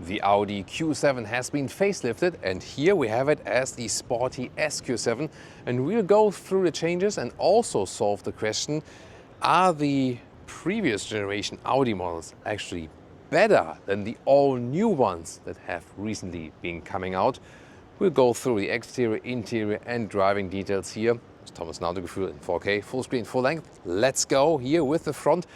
The Audi Q7 has been facelifted, and here we have it as the sporty SQ7, and we'll go through the changes and also solve the question, are the previous generation Audi models actually better than the all-new ones that have recently been coming out? We'll go through the exterior, interior and driving details here. It's Thomas Nautogefühl in 4K, full screen, full length. Let's go here with the front.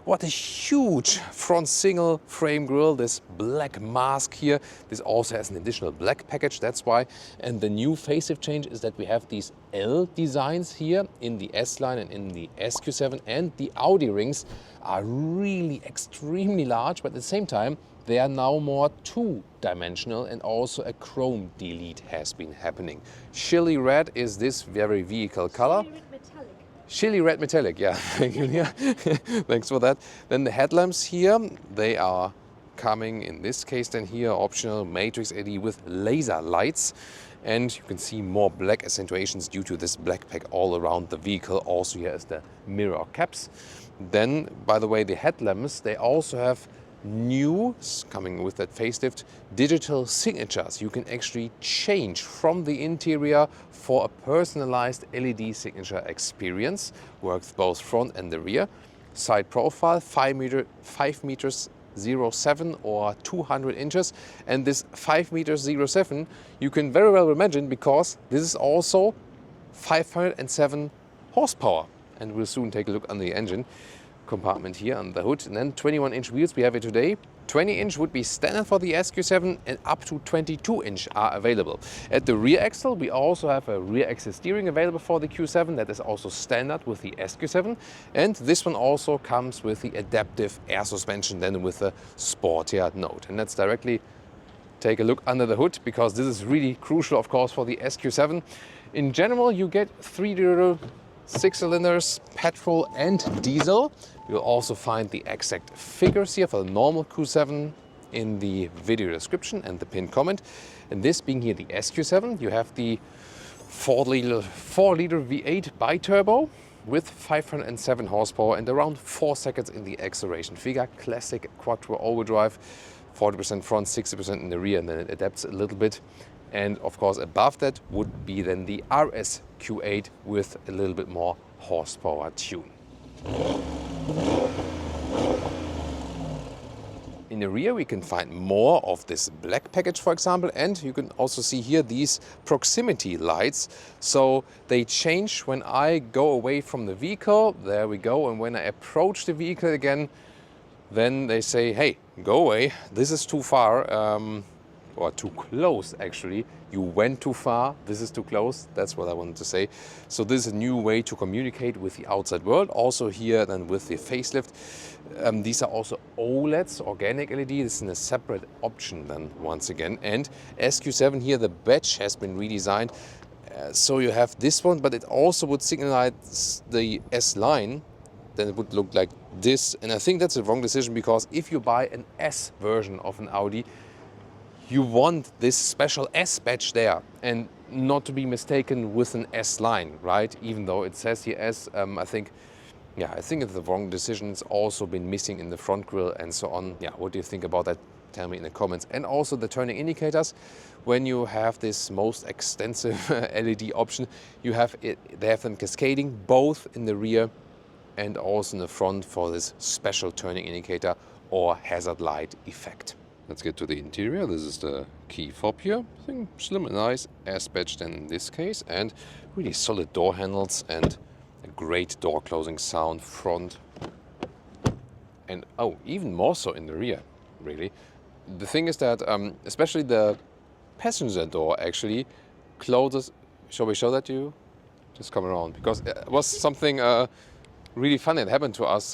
What a huge front single frame grille, this black mask here. This also has an additional black package, that's why. And the new facelift change is that we have these L designs here in the S-Line and in the SQ7, and the Audi rings are really extremely large, but at the same time, they are now more two-dimensional, and also a chrome delete has been happening. Chili red is this very vehicle color. Chili red metallic, yeah, thank you, Leah. Thanks for that. Then the headlamps here, they are coming, in this case then here, optional matrix LED with laser lights. And you can see more black accentuations due to this black pack all around the vehicle. Also here is the mirror caps. Then, by the way, the headlamps, they also have new, coming with that facelift, digital signatures. You can actually change from the interior for a personalized LED signature experience. Works both front and the rear. Side profile, 5 meters 07 or 200 inches. And this 5 meters 07 you can very well imagine, because this is also 507 horsepower. And we'll soon take a look on the engine compartment here on the hood. And then 21-inch wheels we have it today. 20-inch would be standard for the SQ7, and up to 22-inch are available. At the rear axle we also have a rear axle steering available for the Q7. That is also standard with the SQ7, and this one also comes with the adaptive air suspension, then with a sportier note. And let's directly take a look under the hood, because this is really crucial, of course, for the SQ7. In general, you get 3-liter 6 cylinders, petrol and diesel. You'll also find the exact figures here for the normal Q7 in the video description and the pinned comment. And this being here the SQ7, you have the 4-liter V8 Biturbo with 507 horsepower and around 4 seconds in the acceleration figure. Classic quattro overdrive, 40% front, 60% in the rear, and then it adapts a little bit. And of course above that would be then the RS Q8 with a little bit more horsepower tune. In the rear we can find more of this black package, for example, and you can also see here these proximity lights. So they change when I go away from the vehicle, there we go, and when I approach the vehicle again, then they say, hey, go away, this is too far. Or too close actually. You went too far, this is too close, that's what I wanted to say. So this is a new way to communicate with the outside world. Also here then with the facelift, these are also OLEDs, organic LED. This is a separate option then once again. And SQ7 here, the badge has been redesigned. So you have this one, but it also would signalize the S-Line. Then it would look like this. And I think that's a wrong decision, because if you buy an S version of an Audi, you want this special S badge there, and not to be mistaken with an S-Line, right? Even though it says here S, I think it's the wrong decision. It's also been missing in the front grille and so on. Yeah, what do you think about that? Tell me in the comments. And also the turning indicators. When you have this most extensive LED option, they have them cascading both in the rear and also in the front for this special turning indicator or hazard light effect. Let's get to the interior. This is the key fob here. I think slim and nice, S badge then in this case, and really solid door handles and a great door closing sound front. And oh, even more so in the rear, really. The thing is that especially the passenger door actually closes. Shall we show that to you? Just come around, because it was something really fun that happened to us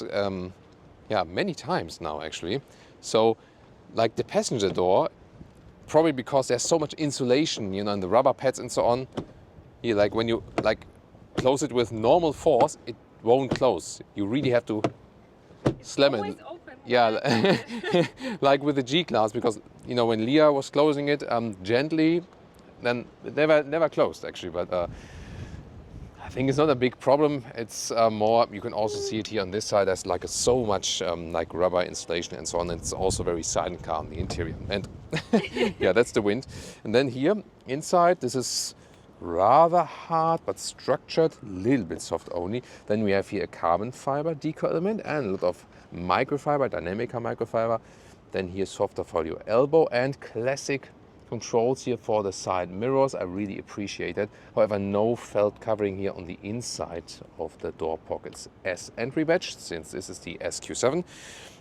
many times now actually. So like the passenger door, probably because there's so much insulation, you know, and the rubber pads and so on, here, like when you close it with normal force, it won't close. You really have to slam it. Open. Yeah, like with the G-Class, because you know when Leah was closing it gently, then it never closed actually. But I think it's not a big problem. It's more, you can also see it here on this side. There's like so much like rubber insulation and so on. And it's also very silent car on the interior. And yeah, that's the wind. And then here inside, this is rather hard but structured, a little bit soft only. Then we have here a carbon fiber deco element and a lot of microfiber, dynamic microfiber. Then here softer for your elbow and classic controls here for the side mirrors. I really appreciate it. However, no felt covering here on the inside of the door pockets as entry badge, since this is the SQ7.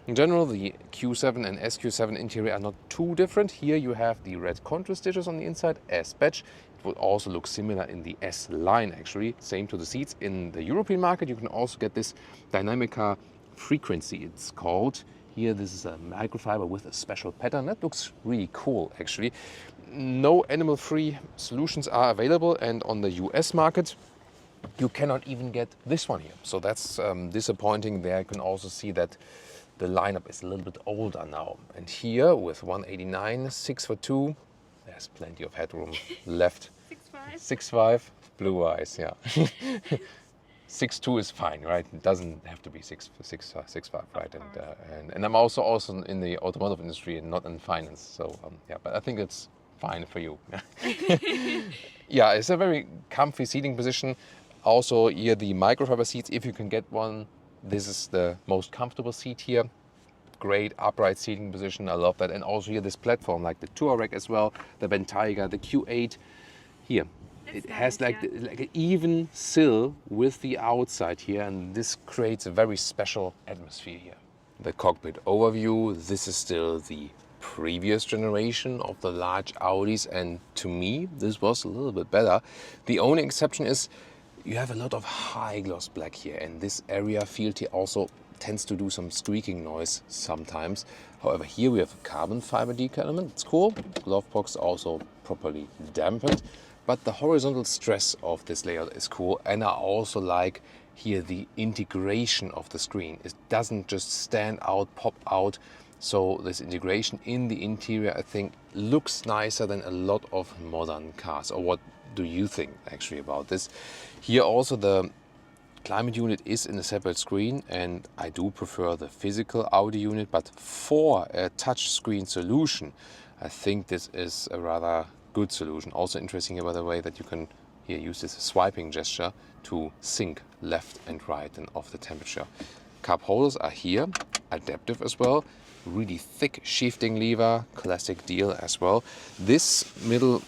In general, the Q7 and SQ7 interior are not too different. Here you have the red contrast stitches on the inside as badge. It would also look similar in the S line actually. Same to the seats. In the European market, you can also get this Dynamica frequency, it's called. Here, this is a microfiber with a special pattern. That looks really cool, actually. No animal-free solutions are available, and on the US market, you cannot even get this one here. So that's disappointing. There you can also see that the lineup is a little bit older now. And here, with 189, 6'2", there's plenty of headroom left. 6'5", blue eyes, yeah. 6'2" is fine, right? It doesn't have to be 6'5", right? And I'm also in the automotive industry and not in finance. So yeah, but I think it's fine for you. Yeah, it's a very comfy seating position. Also here the microfiber seats, if you can get one, this is the most comfortable seat here. Great upright seating position, I love that. And also here this platform, like the Touareg as well, the Bentayga, the Q8 here. It has like an even sill with the outside here, and this creates a very special atmosphere here. The cockpit overview, this is still the previous generation of the large Audis, and to me this was a little bit better. The only exception is you have a lot of high gloss black here, and this area field here also tends to do some squeaking noise sometimes. However, here we have a carbon fiber decal element, it's cool. Glove box also properly dampened. But the horizontal stress of this layout is cool, and I also like here the integration of the screen. It doesn't just stand out, pop out. So this integration in the interior, I think, looks nicer than a lot of modern cars. Or what do you think actually about this? Here also the climate unit is in a separate screen, and I do prefer the physical Audi unit, but for a touch screen solution, I think this is a rather good solution. Also interesting here, by the way, that you can here use this swiping gesture to sync left and right and off the temperature. Cup holders are here, adaptive as well. Really thick shifting lever, classic deal as well. This middle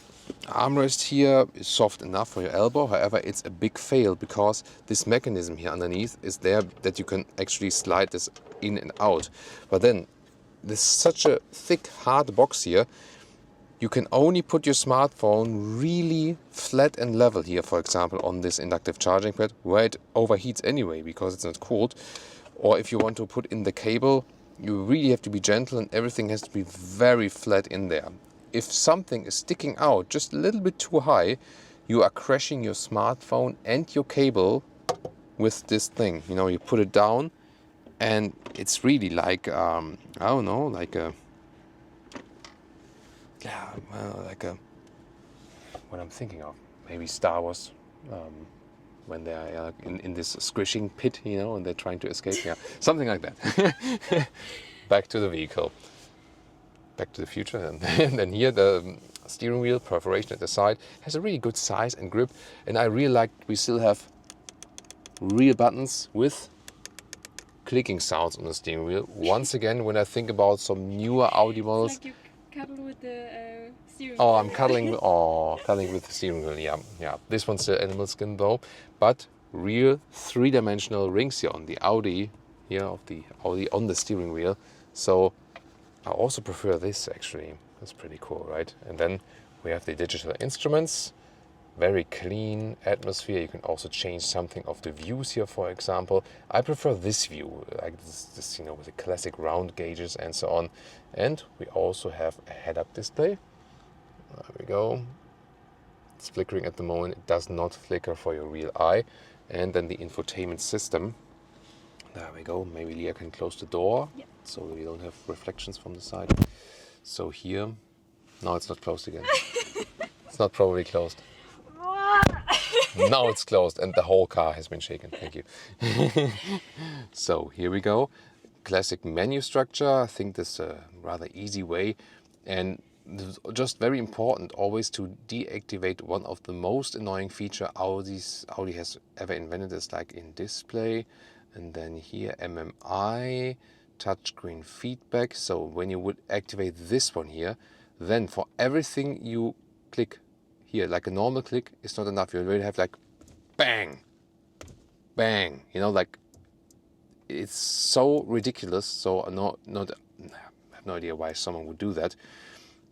armrest here is soft enough for your elbow. However, it's a big fail because this mechanism here underneath is there that you can actually slide this in and out. But then there's such a thick, hard box here. You can only put your smartphone really flat and level here, for example, on this inductive charging pad, where it overheats anyway because it's not cooled. Or if you want to put in the cable, you really have to be gentle and everything has to be very flat in there. If something is sticking out just a little bit too high, you are crashing your smartphone and your cable with this thing. You know, you put it down and it's really like, I don't know, like a, yeah, well, like a, what I'm thinking of, maybe Star Wars, when they are in this squishing pit, you know, and they're trying to escape, yeah, something like that. Back to the vehicle, back to the future, and then here the steering wheel perforation at the side has a really good size and grip, and I really like we still have real buttons with clicking sounds on the steering wheel. Once again, when I think about some newer Audi models. It's like you cuddle with the steering wheel. Oh, I'm cuddling with the steering wheel, yeah. This one's still animal skin though, but real three-dimensional rings here on the Audi, here of the Audi on the steering wheel. So I also prefer this actually. That's pretty cool, right? And then we have the digital instruments. Very clean atmosphere. You can also change something of the views here, for example. I prefer this view, like this, you know, with the classic round gauges and so on. And we also have a head-up display. There we go. It's flickering at the moment. It does not flicker for your real eye. And then the infotainment system. There we go. Maybe Leah can close the door, yep, so we don't have reflections from the side. So here, no, it's not closed again. It's not probably closed. Now it's closed and the whole car has been shaken. Thank you. So here we go. Classic menu structure. I think this is a rather easy way. And just very important always to deactivate one of the most annoying feature Audi has ever invented, is like in display. And then here MMI, touchscreen feedback. So when you would activate this one here, then for everything you click here, like a normal click is not enough. You really have like bang, bang, you know, like it's so ridiculous. So I have no idea why someone would do that,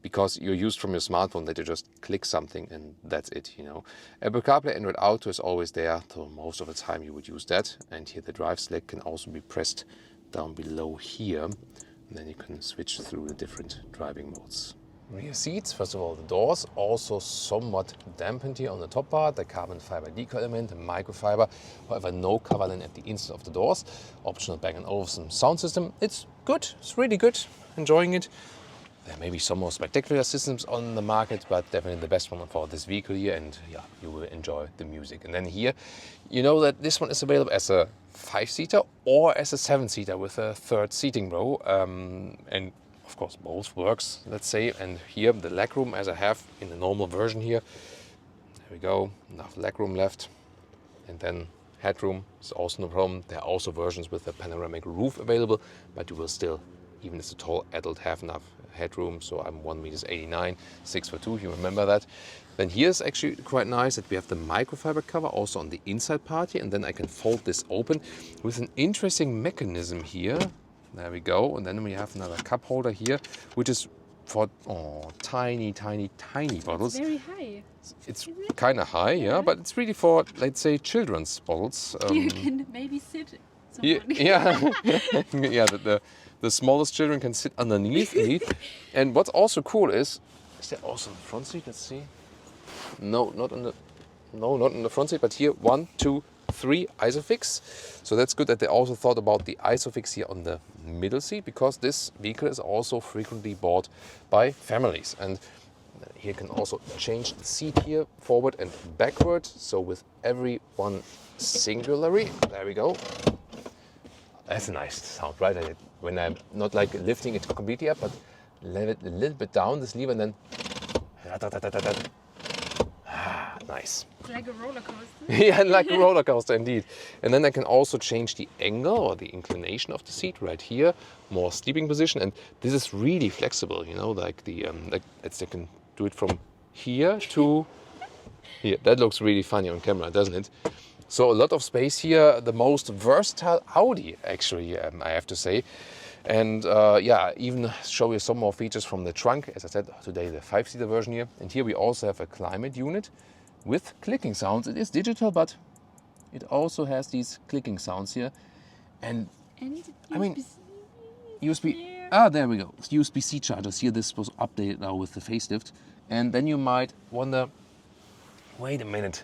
because you're used from your smartphone that you just click something and that's it, you know. Apple CarPlay, Android Auto is always there, so most of the time you would use that. And here the drive select can also be pressed down below here, and then you can switch through the different driving modes. Rear seats, first of all the doors, also somewhat dampened here on the top part, the carbon fiber deco element, the microfiber, however no cover line at the inside of the doors. Optional Bang & Olufsen sound system. It's good, it's really good, enjoying it. There may be some more spectacular systems on the market, but definitely the best one for this vehicle here, and yeah, you will enjoy the music. And then here, you know that this one is available as a 5-seater or as a 7-seater with a third seating row. And of course both works, let's say. And here the legroom as I have in the normal version here. There we go, enough legroom left. And then headroom is also no problem. There are also versions with a panoramic roof available, but you will still, even as a tall adult, have enough headroom. So I'm 1.89 meters, 6'2", you remember that. Then here's actually quite nice that we have the microfiber cover also on the inside part here, and then I can fold this open with an interesting mechanism here. There we go. And then we have another cup holder here, which is for tiny, tiny, tiny bottles. It's very high. It's kind of high, yeah, but it's really for, let's say, children's bottles. You can maybe sit Yeah, yeah, the smallest children can sit underneath indeed. And what's also cool is there also the front seat? Let's see. No, not on the front seat, but here 1, 2, 3 Isofix. So that's good that they also thought about the Isofix here on the middle seat, because this vehicle is also frequently bought by families. And here you can also change the seat here forward and backward. So with every one singularly, there we go. That's a nice sound, right? When I'm not like lifting it completely up, but let it a little bit down this lever and then nice. It's like a roller coaster. Yeah, like a roller coaster indeed. And then I can also change the angle or the inclination of the seat right here, more sleeping position. And this is really flexible, you know, like the I can do it from here to here. That looks really funny on camera, doesn't it? So a lot of space here, the most versatile Audi actually, I have to say. And yeah, even show you some more features from the trunk. As I said, today the 5-seater version here. And here we also have a climate unit with clicking sounds. It is digital, but it also has these clicking sounds here. And I mean, USB, there we go. USB-C chargers here. This was updated now with the facelift. And then you might wonder, wait a minute.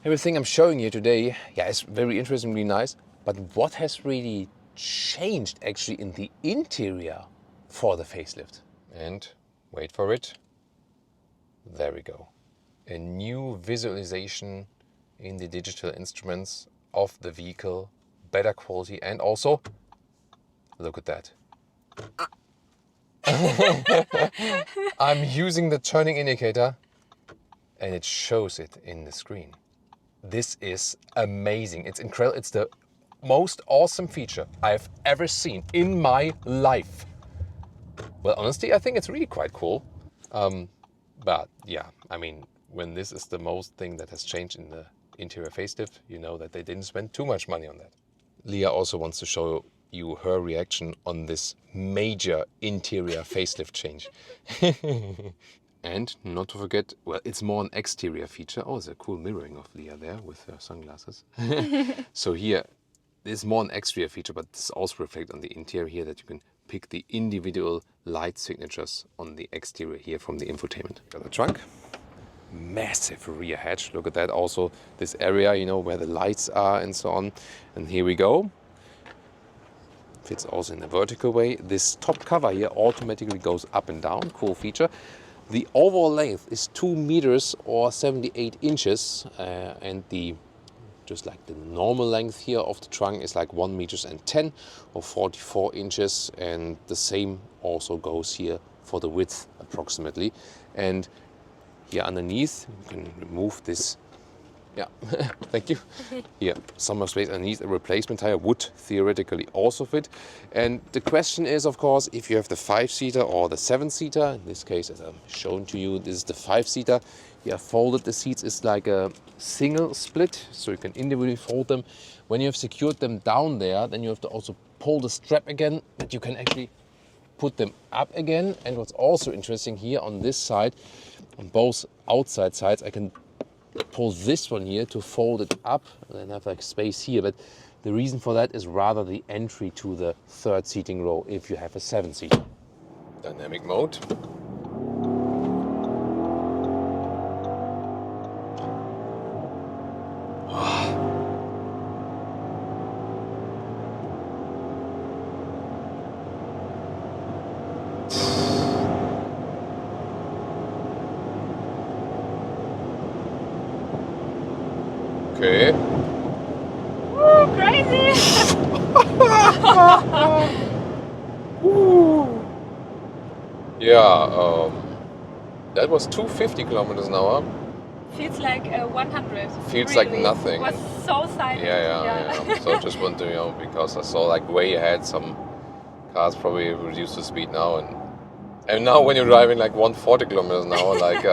Everything I'm showing you today, yeah, it's very interesting, really nice. But what has really changed actually in the interior for the facelift? And wait for it. There we go. A new visualization in the digital instruments of the vehicle, better quality, and also, look at that. I'm using the turning indicator and it shows it in the screen. This is amazing. It's incredible. It's the most awesome feature I've ever seen in my life. Well, honestly, I think it's really quite cool. But yeah, I mean, when this is the most thing that has changed in the interior facelift, you know that they didn't spend too much money on that. Leah also wants to show you her reaction on this major interior facelift change. And not to forget, well, it's more an exterior feature. Oh, there's a cool mirroring of Leah there with her sunglasses. So here, there's more an exterior feature, but this also reflects on the interior here, that you can pick the individual light signatures on the exterior here from the infotainment. Got the trunk. Massive rear hatch. Look at that. Also this area, you know, where the lights are and so on. And here we go. Fits also in a vertical way. This top cover here automatically goes up and down. Cool feature. The overall length is 2 meters or 78 inches, and just like the normal length here of the trunk is like 1 meters and 10 or 44 inches, and the same also goes here for the width approximately. And here underneath you can remove this. Yeah, thank you. Here, some space underneath. A replacement tire would theoretically also fit. And the question is, of course, if you have the 5-seater or the 7-seater. In this case, as I've shown to you, this is the 5-seater. Here, folded the seats is like a single split, so you can individually fold them. When you have secured them down there, then you have to also pull the strap again, that you can actually put them up again. And what's also interesting here on this side, on both outside sides, I can pull this one here to fold it up and then have like space here. But the reason for that is rather the entry to the 3rd seating row if you have a 7-seater. Dynamic mode. Okay. Woo, crazy! Yeah, that was 250 kilometers an hour. Feels like 100. Feels really. like nothing. It was so silent. Yeah. So just want to, because I saw like way ahead some cars probably reduced the speed now, and now when you're driving like 140 kilometers an hour, like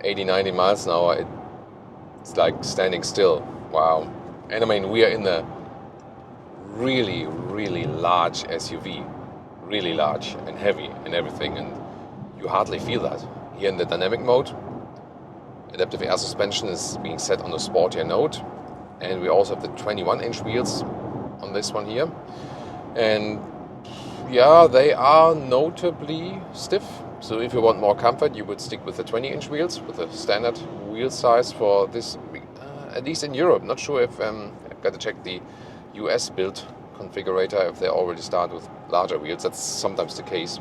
80, 90 miles an hour, it's like standing still. Wow. And I mean, we are in a really, really large SUV. Really large and heavy and everything. And you hardly feel that. Here in the dynamic mode, adaptive air suspension is being set on a sportier note. And we also have the 21-inch wheels on this one here. And yeah, they are notably stiff. So if you want more comfort, you would stick with the 20-inch wheels, with the standard wheel size for this, at least in Europe. Not sure if, I've got to check the US build configurator, if they already start with larger wheels. That's sometimes the case.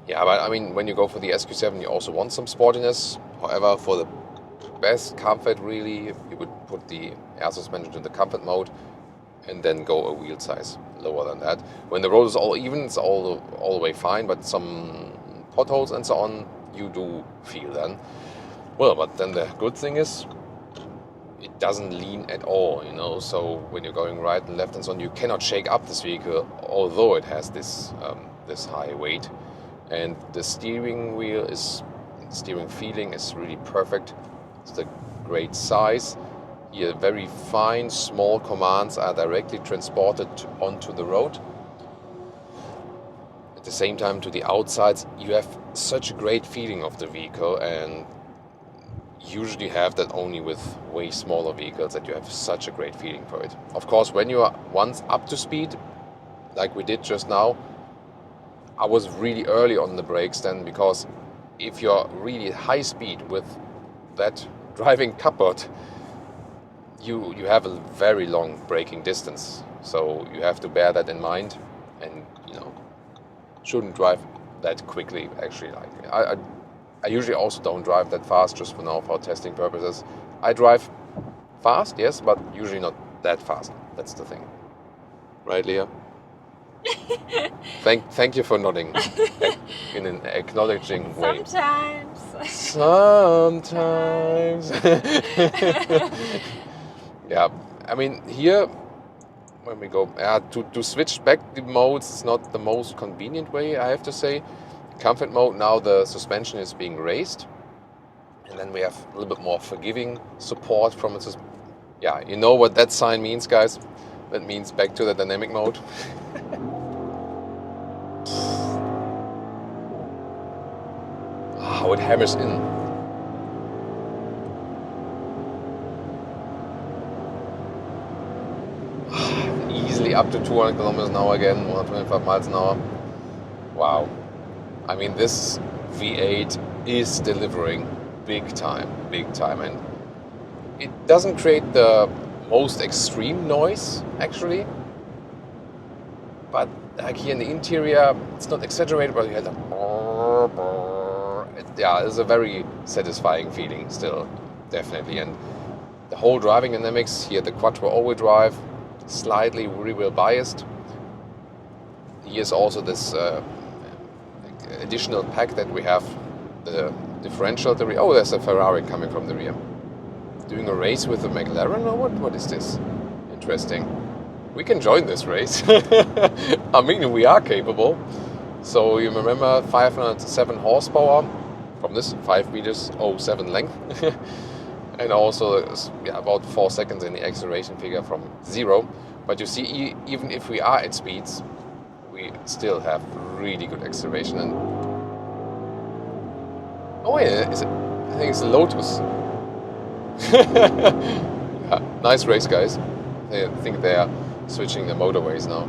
Yeah, but I mean, when you go for the SQ7, you also want some sportiness. However, for the best comfort, really, you would put the air suspension in the comfort mode and then go a wheel size lower than that. When the road is all even, it's all the way fine, but some potholes and so on, you do feel then. Well, but then the good thing is, it doesn't lean at all, so when you're going right and left and so on, you cannot shake up this vehicle, although it has this this high weight. And the steering feeling is really perfect. It's a great size. Here, very fine, small commands are directly transported onto the road. At the same time, to the outsides, you have such a great feeling of the vehicle, and usually have that only with way smaller vehicles, that you have such a great feeling for it. Of course, when you are once up to speed, like we did just now, I was really early on the brakes then, because if you're really high speed with that driving cupboard, you have a very long braking distance. So you have to bear that in mind, and shouldn't drive that quickly. Actually, I usually also don't drive that fast, just for now for testing purposes. I drive fast, yes, but usually not that fast. That's the thing, right, Leah? Thank you for nodding in an acknowledging way. Sometimes. Yeah, I mean, here when we go to switch back the modes, it's not the most convenient way, I have to say. Comfort mode, now the suspension is being raised, and then we have a little bit more forgiving support from it. Yeah, you know what that sign means, guys. That means back to the dynamic mode. How it hammers in. Easily up to 200 kilometers an hour again, 125 miles an hour. Wow. I mean, this V8 is delivering big time, and it doesn't create the most extreme noise, actually, but like here in the interior, it's not exaggerated, but you had a Yeah, it's a very satisfying feeling still, definitely. And the whole driving dynamics here, the quattro all-wheel drive, slightly rear-wheel biased. Here's also this additional pack that we have, the differential at the rear. Oh, there's a Ferrari coming from the rear. Doing a race with the McLaren or what? What is this? Interesting. We can join this race. I mean, we are capable. So you remember 507 horsepower from this 5 meters 07 length. And also about 4 seconds in the acceleration figure from 0. But you see, even if we are at speeds, we still have really good acceleration. And oh yeah, I think it's a Lotus. Yeah, nice race, guys. I think they are switching the motorways now.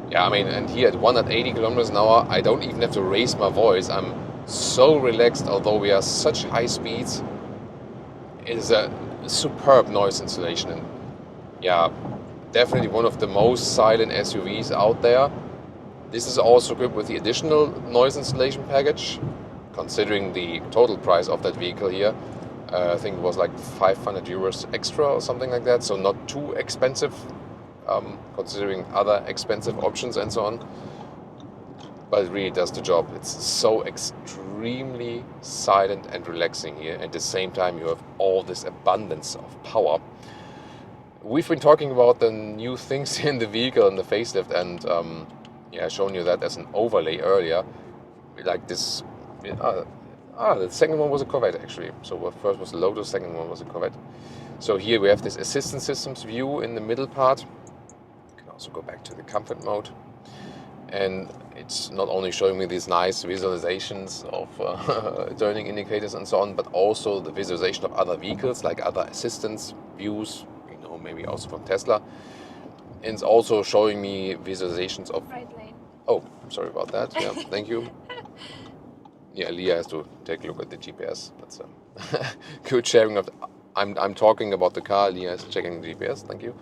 Yeah, I mean, and here at 180 kilometers an hour, I don't even have to raise my voice. I'm so relaxed, although we are such high speeds. It is a superb noise insulation, and yeah, definitely one of the most silent SUVs out there. This is also equipped with the additional noise insulation package, considering the total price of that vehicle here. I think it was like 500 euros extra or something like that, so not too expensive, considering other expensive options and so on. But it really does the job. It's so extremely silent and relaxing here. At the same time, you have all this abundance of power. We've been talking about the new things in the vehicle and the facelift, and yeah, shown you that as an overlay earlier. Like this. The second one was a Corvette actually. So the first was a Lotus, second one was a Corvette. So here we have this assistance systems view in the middle part. You can also go back to the comfort mode. And it's not only showing me these nice visualizations of turning indicators and so on, but also the visualization of other vehicles, like other assistance views, you know, maybe also from Tesla. And it's also showing me visualizations of... Right lane. Oh, I'm sorry about that. Yeah, thank you. Yeah, Leah has to take a look at the GPS. That's good sharing of... I'm talking about the car, Leah is checking the GPS, thank you.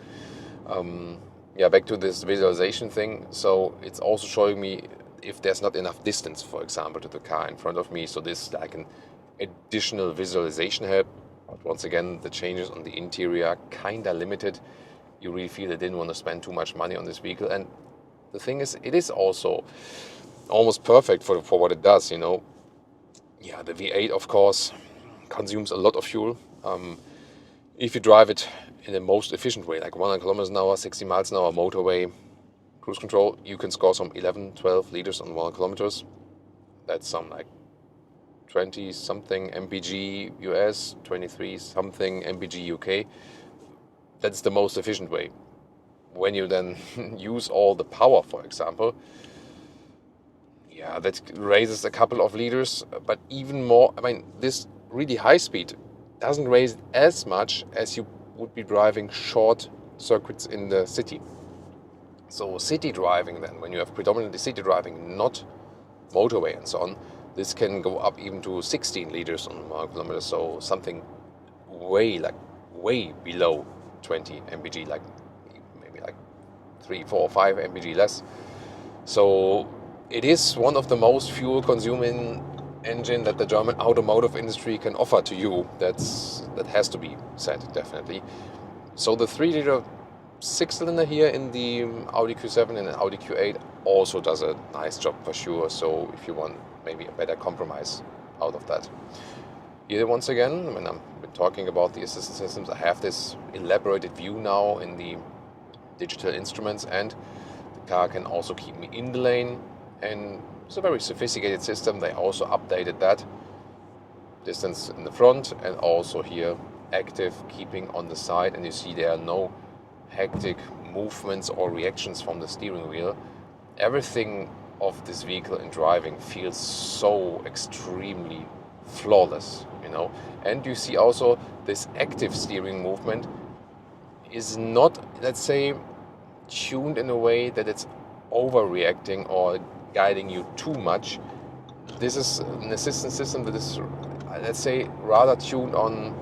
Yeah, back to this visualization thing. So it's also showing me if there's not enough distance, for example, to the car in front of me. So this is like an additional visualization help. But once again, the changes on the interior are kind of limited. You really feel they didn't want to spend too much money on this vehicle. And the thing is, it is also almost perfect for what it does, you know. Yeah, the V8, of course, consumes a lot of fuel. If you drive it in the most efficient way, like 100 kilometers an hour, 60 miles an hour, motorway, cruise control, you can score some 11, 12 liters on 100 kilometers. That's some like 20 something mpg US, 23 something mpg UK. That's the most efficient way. When you then use all the power, for example, yeah, that raises a couple of liters, but even more, I mean, this really high speed doesn't raise as much as you would be driving short circuits in the city. So city driving then, when you have predominantly city driving, not motorway and so on, this can go up even to 16 liters on 1 kilometer, so something way below 20 mpg, like maybe like 3, 4, 5 mpg less. So it is one of the most fuel-consuming engine that the German automotive industry can offer to you. That has to be said, definitely. So the 3-liter 6-cylinder here in the Audi Q7 and the Audi Q8 also does a nice job for sure. So if you want maybe a better compromise out of that. Here once again, when I'm talking about the assistance systems, I have this elaborated view now in the digital instruments, and the car can also keep me in the lane. And it's a very sophisticated system. They also updated that distance in the front, and also here active keeping on the side. And you see there are no hectic movements or reactions from the steering wheel. Everything of this vehicle in driving feels so extremely flawless, you know. And you see also this active steering movement is not, let's say, tuned in a way that it's overreacting or guiding you too much. This is an assistance system that is, let's say, rather tuned on,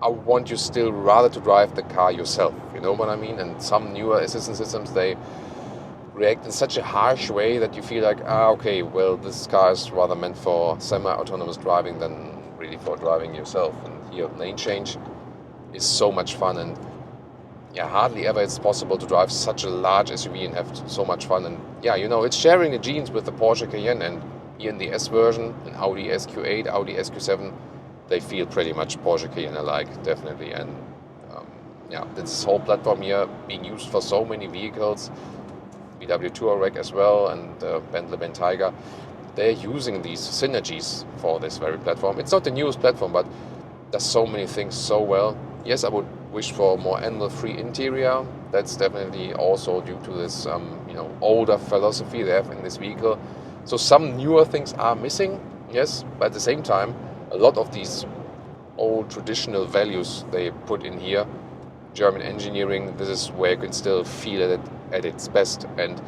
I want you still rather to drive the car yourself, you know what I mean? And some newer assistance systems, they react in such a harsh way that you feel like, okay, well, this car is rather meant for semi-autonomous driving than really for driving yourself. And here, lane change is so much fun, and yeah, hardly ever it's possible to drive such a large SUV and have so much fun. And yeah, you know, it's sharing the genes with the Porsche Cayenne, and here in the S version, an Audi SQ8, Audi SQ7, they feel pretty much Porsche Cayenne alike, definitely. And yeah, this whole platform here being used for so many vehicles, VW Touareg as well, and Bentley Bentayga, they're using these synergies for this very platform. It's not the newest platform, but does so many things so well. Yes, I would wish for a more animal-free interior. That's definitely also due to this, you know, older philosophy they have in this vehicle. So some newer things are missing, yes, but at the same time, a lot of these old traditional values they put in here. German engineering, this is where you can still feel it at its best, and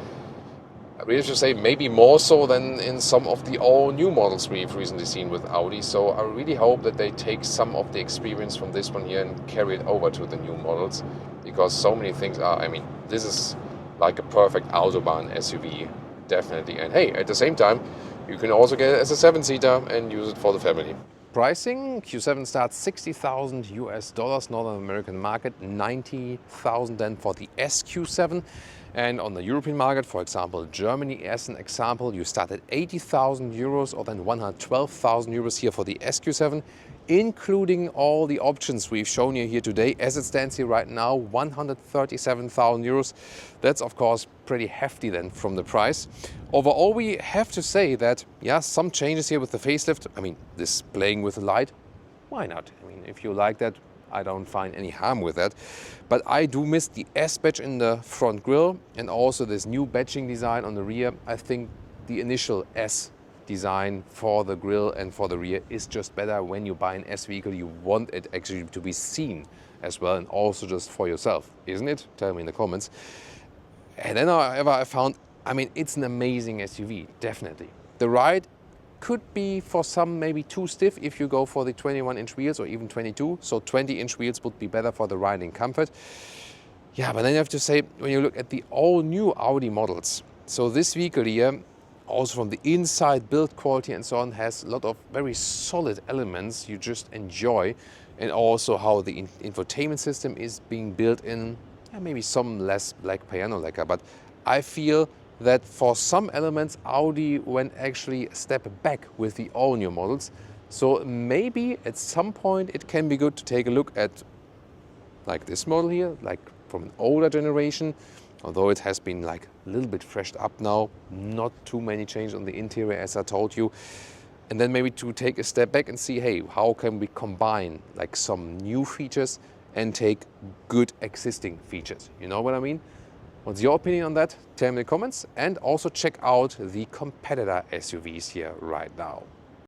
I really should say maybe more so than in some of the all new models we've recently seen with Audi. So I really hope that they take some of the experience from this one here and carry it over to the new models, because so many things are, I mean, this is like a perfect Autobahn SUV, definitely. And hey, at the same time, you can also get it as a 7-seater and use it for the family. Pricing, Q7 starts $60,000 US, Northern American market, 90,000 then for the SQ7. And on the European market, for example, Germany as an example, you start at 80,000 euros or then 112,000 euros here for the SQ7, including all the options we've shown you here today. As it stands here right now, 137,000 euros. That's of course pretty hefty then from the price. Overall, we have to say that, yeah, some changes here with the facelift. I mean, this playing with the light, why not? I mean, if you like that, I don't find any harm with that. But I do miss the S badge in the front grille and also this new badging design on the rear. I think the initial S design for the grille and for the rear is just better. When you buy an S vehicle, you want it actually to be seen as well, and also just for yourself, isn't it? Tell me in the comments. And then however, I found, I mean, it's an amazing SUV, definitely. The ride could be for some maybe too stiff if you go for the 21-inch wheels or even 22. So 20-inch wheels would be better for the riding comfort. Yeah, but then you have to say, when you look at the all-new Audi models, so this vehicle here, also from the inside build quality and so on, has a lot of very solid elements you just enjoy, and also how the infotainment system is being built in, maybe some less black piano lacquer, but I feel that for some elements Audi went actually a step back with the all new models. So maybe at some point it can be good to take a look at like this model here, like from an older generation, although it has been like a little bit freshed up now, not too many changes on the interior as I told you. And then maybe to take a step back and see, hey, how can we combine like some new features and take good existing features? You know what I mean? What's your opinion on that? Tell me in the comments, and also check out the competitor SUVs here right now.